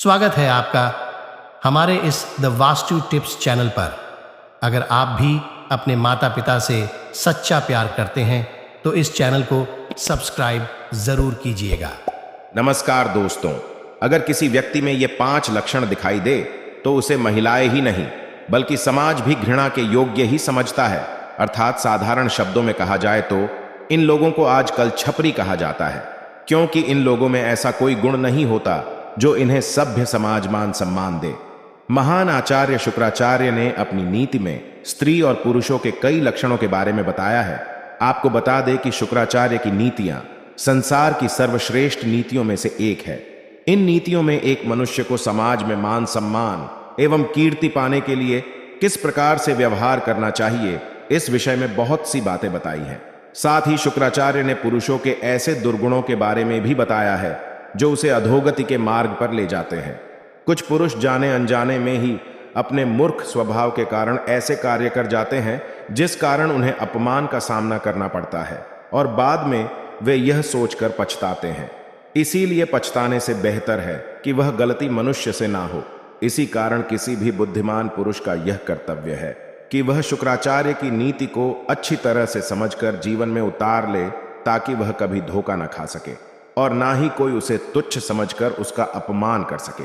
स्वागत है आपका हमारे इस द वास्तु टिप्स चैनल पर। अगर आप भी अपने माता पिता से सच्चा प्यार करते हैं तो इस चैनल को सब्सक्राइब जरूर कीजिएगा। नमस्कार दोस्तों, अगर किसी व्यक्ति में ये 5 लक्षण दिखाई दे तो उसे महिलाएं ही नहीं बल्कि समाज भी घृणा के योग्य ही समझता है। अर्थात साधारण शब्दों में कहा जाए तो इन लोगों को आजकल छपरी कहा जाता है, क्योंकि इन लोगों में ऐसा कोई गुण नहीं होता जो इन्हें सभ्य समाज मान सम्मान दे। महान आचार्य शुक्राचार्य ने अपनी नीति में स्त्री और पुरुषों के कई लक्षणों के बारे में बताया है। आपको बता दें कि शुक्राचार्य की नीतियां संसार की सर्वश्रेष्ठ नीतियों में से एक है। इन नीतियों में एक मनुष्य को समाज में मान सम्मान एवं कीर्ति पाने के लिए किस प्रकार से व्यवहार करना चाहिए, इस विषय में बहुत सी बातें बताई हैं। साथ ही शुक्राचार्य ने पुरुषों के ऐसे दुर्गुणों के बारे में भी बताया है जो उसे अधोगति के मार्ग पर ले जाते हैं। कुछ पुरुष जाने अनजाने में ही अपने मूर्ख स्वभाव के कारण ऐसे कार्य कर जाते हैं जिस कारण उन्हें अपमान का सामना करना पड़ता है और बाद में वे यह सोचकर पछताते हैं। इसीलिए पछताने से बेहतर है कि वह गलती मनुष्य से ना हो। इसी कारण किसी भी बुद्धिमान पुरुष का यह कर्तव्य है कि वह शुक्राचार्य की नीति को अच्छी तरह से समझकर जीवन में उतार ले, ताकि वह कभी धोखा न खा सके और ना ही कोई उसे तुच्छ समझकर उसका अपमान कर सके।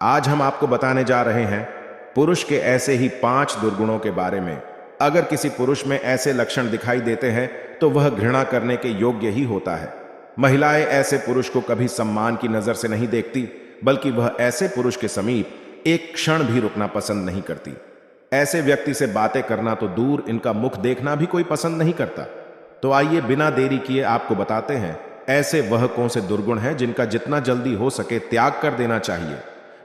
आज हम आपको बताने जा रहे हैं पुरुष के ऐसे ही 5 दुर्गुणों के बारे में। अगर किसी पुरुष में ऐसे लक्षण दिखाई देते हैं तो वह घृणा करने के योग्य ही होता है। महिलाएं ऐसे पुरुष को कभी सम्मान की नजर से नहीं देखती, बल्कि वह ऐसे पुरुष के समीप एक क्षण भी रुकना पसंद नहीं करती। ऐसे व्यक्ति से बातें करना तो दूर, इनका मुख देखना भी कोई पसंद नहीं करता। तो आइए बिना देरी किए आपको बताते हैं ऐसे वह कौन से दुर्गुण हैं जिनका जितना जल्दी हो सके त्याग कर देना चाहिए,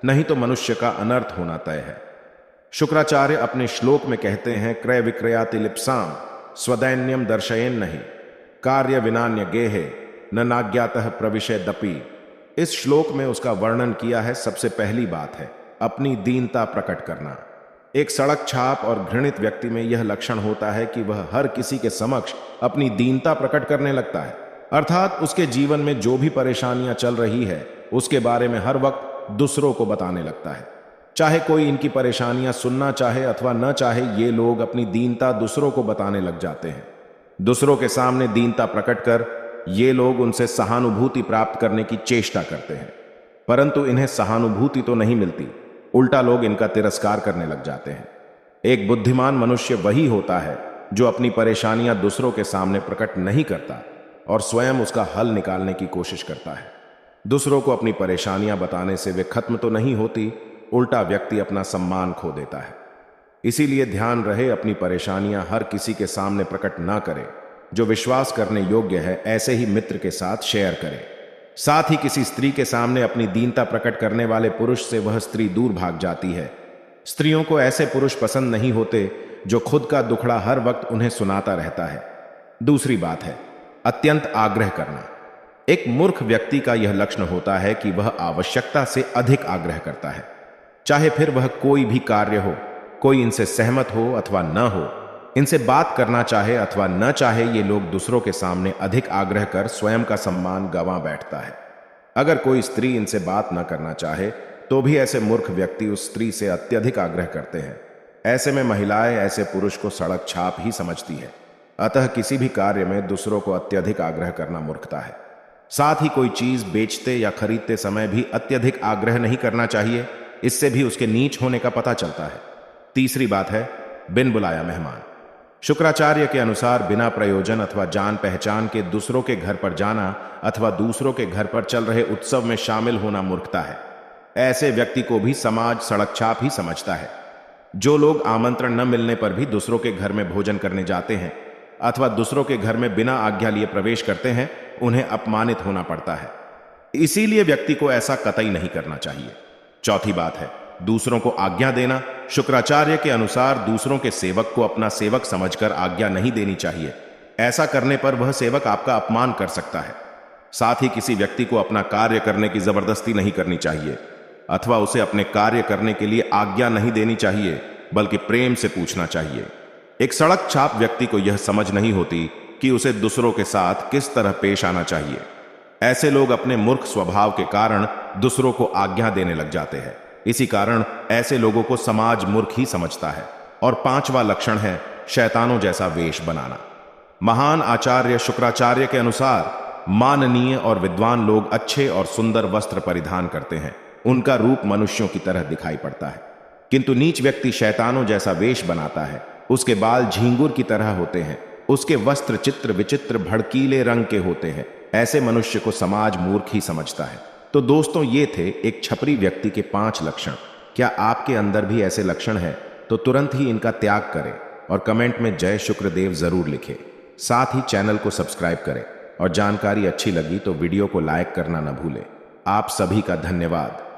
नहीं तो मनुष्य का अनर्थ होना तय है। शुक्राचार्य अपने श्लोक में कहते हैं, क्रय विक्रयाति लिप्साम स्वदैन्यम दर्शयेन नहीं कार्य विनान्य गेहे न नाज्ञातः प्रविशय दपि। इस श्लोक में उसका वर्णन किया है। सबसे पहली बात है अपनी दीनता प्रकट करना। एक सड़क छाप और घृणित व्यक्ति में यह लक्षण होता है कि वह हर किसी के समक्ष अपनी दीनता प्रकट करने लगता है। अर्थात उसके जीवन में जो भी परेशानियां चल रही है उसके बारे में हर वक्त दूसरों को बताने लगता है। चाहे कोई इनकी परेशानियां सुनना चाहे अथवा न चाहे, ये लोग अपनी दीनता दूसरों को बताने लग जाते हैं। दूसरों के सामने दीनता प्रकट कर ये लोग उनसे सहानुभूति प्राप्त करने की चेष्टा करते हैं, परंतु इन्हें सहानुभूति तो नहीं मिलती, उल्टा लोग इनका तिरस्कार करने लग जाते हैं। एक बुद्धिमान मनुष्य वही होता है जो अपनी परेशानियां दूसरों के सामने प्रकट नहीं करता और स्वयं उसका हल निकालने की कोशिश करता है। दूसरों को अपनी परेशानियां बताने से वे खत्म तो नहीं होती, उल्टा व्यक्ति अपना सम्मान खो देता है। इसीलिए ध्यान रहे अपनी परेशानियां हर किसी के सामने प्रकट ना करे। जो विश्वास करने योग्य है ऐसे ही मित्र के साथ शेयर करे। साथ ही किसी स्त्री के सामने अपनी दीनता प्रकट करने वाले पुरुष से वह स्त्री दूर भाग जाती है। स्त्रियों को ऐसे पुरुष पसंद नहीं होते जो खुद का दुखड़ा हर वक्त उन्हें सुनाता रहता है। दूसरी बात है अत्यंत आग्रह करना। एक मूर्ख व्यक्ति का यह लक्षण होता है कि वह आवश्यकता से अधिक आग्रह करता है, चाहे फिर वह कोई भी कार्य हो, कोई इनसे सहमत हो अथवा न हो, इनसे बात करना चाहे अथवा न चाहे, ये लोग दूसरों के सामने अधिक आग्रह कर स्वयं का सम्मान गंवा बैठता है। अगर कोई स्त्री इनसे बात न करना चाहे तो भी ऐसे मूर्ख व्यक्ति उस स्त्री से अत्यधिक आग्रह करते हैं। ऐसे में महिलाएं ऐसे पुरुष को सड़क छाप ही समझती है। अतः किसी भी कार्य में दूसरों को अत्यधिक आग्रह करना मूर्खता है। साथ ही कोई चीज बेचते या खरीदते समय भी अत्यधिक आग्रह नहीं करना चाहिए, इससे भी उसके नीच होने का पता चलता है। तीसरी बात है बिन बुलाया मेहमान। शुक्राचार्य के अनुसार बिना प्रयोजन अथवा जान पहचान के दूसरों के घर पर जाना अथवा दूसरों के घर पर चल रहे उत्सव में शामिल होना मूर्खता है। ऐसे व्यक्ति को भी समाज सड़क छाप ही समझता है। जो लोग आमंत्रण न मिलने पर भी दूसरों के घर में भोजन करने जाते हैं अथवा दूसरों के घर में बिना आज्ञा लिए प्रवेश करते हैं, उन्हें अपमानित होना पड़ता है। इसीलिए व्यक्ति को ऐसा कतई नहीं करना चाहिए। चौथी बात है दूसरों को आज्ञा देना। शुक्राचार्य के अनुसार दूसरों के सेवक को अपना सेवक समझकर आज्ञा नहीं देनी चाहिए। ऐसा करने पर वह सेवक आपका अपमान कर सकता है। साथ ही किसी व्यक्ति को अपना कार्य करने की जबरदस्ती नहीं करनी चाहिए अथवा उसे अपने कार्य करने के लिए आज्ञा नहीं देनी चाहिए, बल्कि प्रेम से पूछना चाहिए। एक सड़क छाप व्यक्ति को यह समझ नहीं होती कि उसे दूसरों के साथ किस तरह पेश आना चाहिए। ऐसे लोग अपने मूर्ख स्वभाव के कारण दूसरों को आज्ञा देने लग जाते हैं। इसी कारण ऐसे लोगों को समाज मूर्ख ही समझता है। और पांचवा लक्षण है शैतानों जैसा वेश बनाना। महान आचार्य शुक्राचार्य के अनुसार माननीय और विद्वान लोग अच्छे और सुंदर वस्त्र परिधान करते हैं, उनका रूप मनुष्यों की तरह दिखाई पड़ता है। किंतु नीच व्यक्ति शैतानों जैसा वेश बनाता है। उसके बाल झींगुर की तरह होते हैं, उसके वस्त्र चित्र विचित्र भड़कीले रंग के होते हैं। ऐसे मनुष्य को समाज मूर्ख ही समझता है। तो दोस्तों, ये थे एक छपरी व्यक्ति के 5 लक्षण। क्या आपके अंदर भी ऐसे लक्षण हैं? तो तुरंत ही इनका त्याग करें और कमेंट में जय शुक्रदेव जरूर लिखें। साथ ही चैनल को सब्सक्राइब करें और जानकारी अच्छी लगी तो वीडियो को लाइक करना न भूलें। आप सभी का धन्यवाद।